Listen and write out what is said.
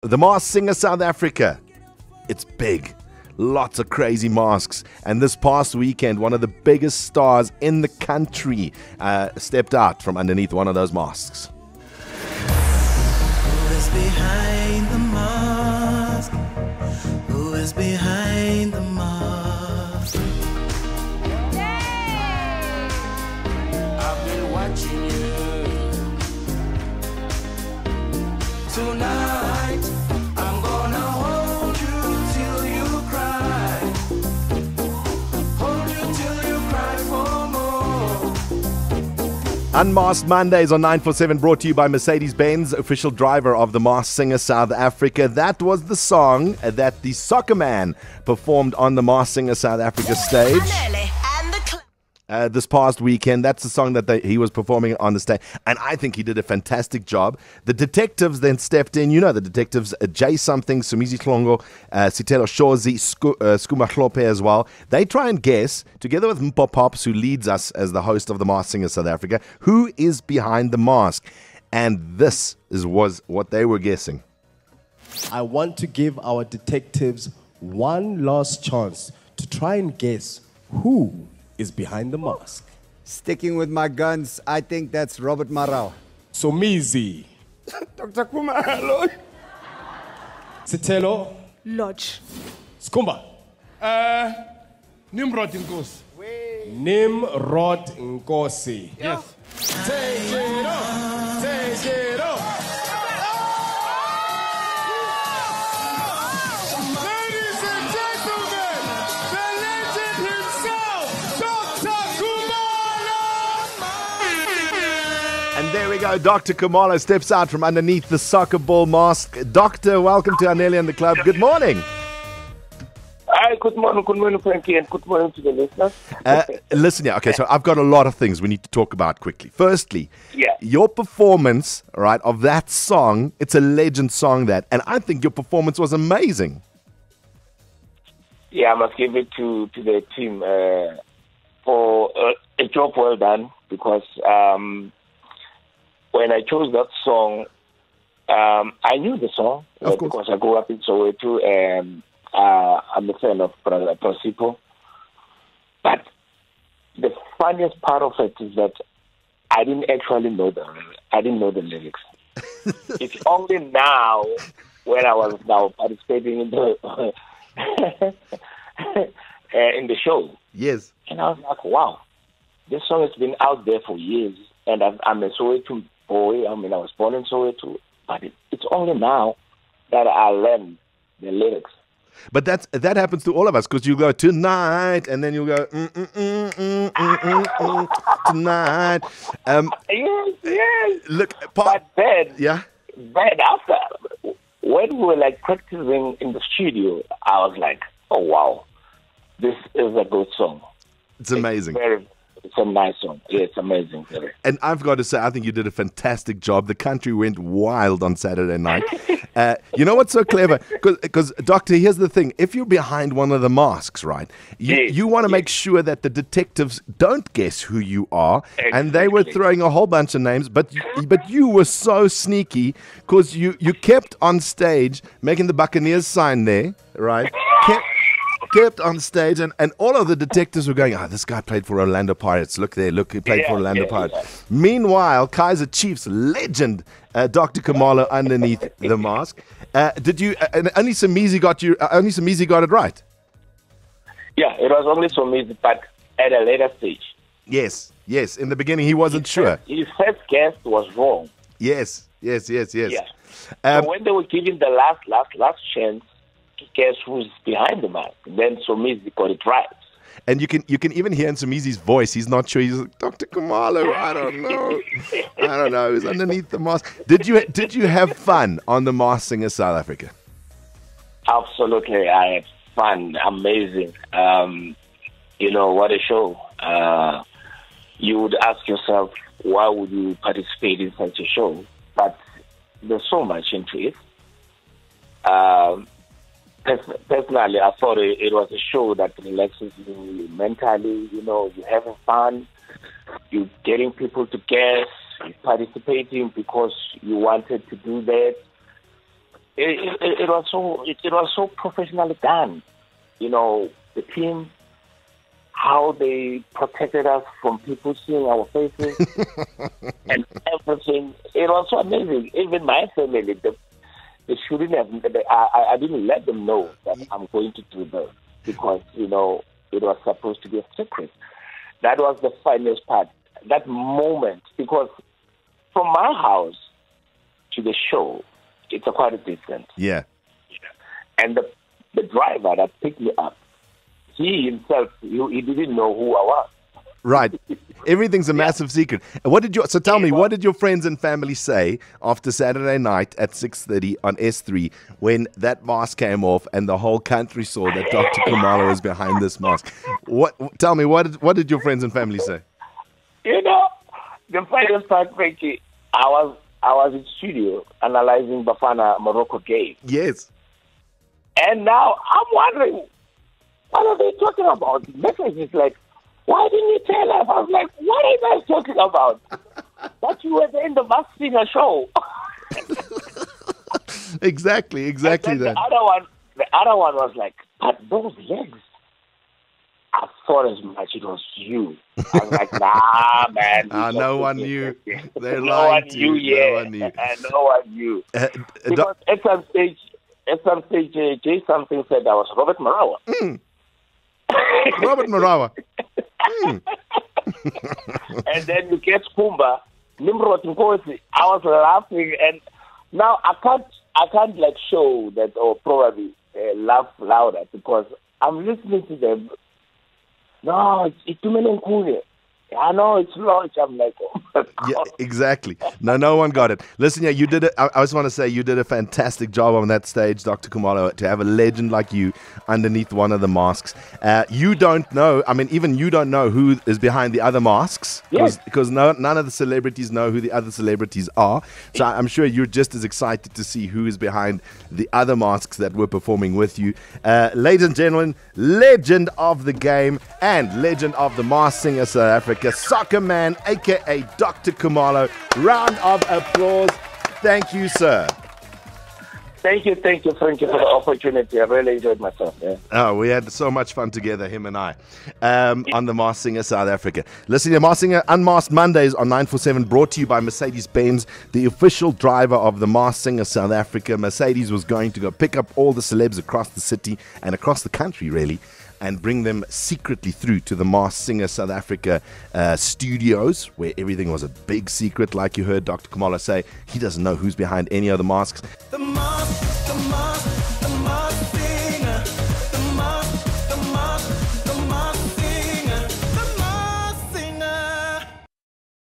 The Masked Singer South Africa. It's big. Lots of crazy masks. And this past weekend, one of the biggest stars in the country stepped out from underneath one of those masks. Who is behind the mask? Who is behind the mask? I've been watching you. Tonight, I'm gonna hold you till you cry. Hold you till you cry for more. Unmasked Mondays on 947, brought to you by Mercedes-Benz, official driver of the Masked Singer South Africa. That was the song that the soccer man performed on the Masked Singer South Africa stage. This past weekend. That's the song that he was performing on the stage, and I think he did a fantastic job. The detectives then stepped in. You know the detectives, Jay Something, Sumizi Tlongo, Sitelo Shozi, Skuma Klope as well. They try and guess, together with Mpo Pops, who leads us as the host of the Masked Singer South Africa, who is behind the mask. And this was what they were guessing. I want to give our detectives one last chance to try and guess who is behind the mask. Sticking with my guns, I think that's Robert Marau. Somizi. Dr. Khumalo. Sitelo. Lodge. Skumba. Nimrod Nkosi. Nimrod Nkosi. Yes. Take it off. Take it off. Ladies and gentlemen, the legend himself, Dr. Khumalo. And there we go. Dr. Khumalo steps out from underneath the Soccerball mask. Doctor, welcome to Anelli and the Club. Good morning. Hi, good morning, Frankie, and good morning to the listeners. Listen here. Okay, so I've got a lot of things we need to talk about quickly. Firstly, your performance, right, of that song. It's a legend song, that, and I think your performance was amazing. Yeah, I must give it to the team for a job well done, because when I chose that song, I knew the song because I grew up in Soweto, and I'm a fan of Prosipo. But the funniest part of it is that I didn't actually know the lyrics. It's only now, when I was now participating in the in the show. Yes. And I was like, wow, this song has been out there for years, and I'm a Soweto boy. I mean, I was born in Soweto, but it's only now that I learned the lyrics. But that happens to all of us, because you go tonight, and then you go tonight. Yes. Look, but then, yeah. Then after, when we were like practicing in the studio, I was like, oh wow, this is a good song. It's amazing. It's a nice song. Yeah, it's amazing. And I've got to say, I think you did a fantastic job. The country went wild on Saturday night. You know what's so clever? Because, Doctor, here's the thing. If you're behind one of the masks, right, you want to make sure that the detectives don't guess who you are. Exactly. And they were throwing a whole bunch of names, but you were so sneaky, because you kept on stage making the Buccaneers sign there, right? Kept on stage, and all of the detectives were going, this guy played for Orlando Pirates. Look there, he played for Orlando Pirates. Yeah. Meanwhile, Kaizer Chiefs legend Dr. Khumalo underneath the mask. Did you? Only Sumizi got it right. Yeah, it was only Sumizi, but at a later stage. Yes. In the beginning, he wasn't sure. His first guess was wrong. Yes. Yeah. So when they were giving the last chance to guess who's behind the mask, then Sumizi got it right. And you can even hear in Sumizi's voice, he's not sure. He's like, Dr. Khumalo, I don't know. He's underneath the mask. Did you have fun on the Masked Singer South Africa? Absolutely, I had fun. Amazing. What a show. You would ask yourself, why would you participate in such a show? But there's so much into it. Personally, I thought it was a show that relaxes you mentally. You're having fun, you're getting people to guess, you're participating because you wanted to do that. it was so professionally done. You know, the team, how they protected us from people seeing our faces and everything. It was so amazing. Even my family, they shouldn't have. I didn't let them know that I'm going to do this because, you know, it was supposed to be a secret. That was the finest part, that moment, because from my house to the show, it's quite a distance. Yeah. And the driver that picked me up, he himself, he didn't know who I was. Right. Everything's a massive secret. So tell me, what did your friends and family say after Saturday night at 6:30 on S3 when that mask came off and the whole country saw that Dr. Khumalo was behind this mask? Tell me, what did your friends and family say? You know, the finest part, Frankie, I was in studio analyzing Bafana Morocco game. Yes. And now I'm wondering, what are they talking about? The message is like, why didn't you tell us? I was like, what are you guys talking about? That you were in the Masked Singer show. Exactly that. The other one was like, but those legs, I thought as much it was you. I was like, nah, man. No one knew. They No one lied to knew, you. yeah. No one knew. No one knew. Because at some stage, Jay something said I was Robert Marawa. Robert Marawa. And then you get Kumba, Nimrod Nkosi. I was laughing, and now I can't like show that or probably laugh louder because I'm listening to them. No, it's too many Nkule. I know it's launch. I'm like, oh my God. Yeah, exactly. No one got it. Listen, yeah, you did it. I just want to say you did a fantastic job on that stage, Dr. Khumalo, to have a legend like you underneath one of the masks. You don't know, I mean, even you don't know who is behind the other masks because none of the celebrities know who the other celebrities are. So I'm sure you're just as excited to see who is behind the other masks that were performing with you. Ladies and gentlemen, legend of the game and legend of the Masked Singer South Africa, Soccer Man, a.k.a. Dr. Khumalo. Round of applause. Thank you, sir. Thank you, Frankie, for the opportunity. I really enjoyed myself. Yeah. Oh, we had so much fun together, him and I, on the Masked Singer South Africa. Listen, your Masked Singer Unmasked Mondays on 947, brought to you by Mercedes-Benz, the official driver of the Masked Singer South Africa. Mercedes was going to go pick up all the celebs across the city and across the country, really, and bring them secretly through to the Masked Singer South Africa studios, where everything was a big secret, like you heard Dr. Khumalo say. He doesn't know who's behind any of the masks. The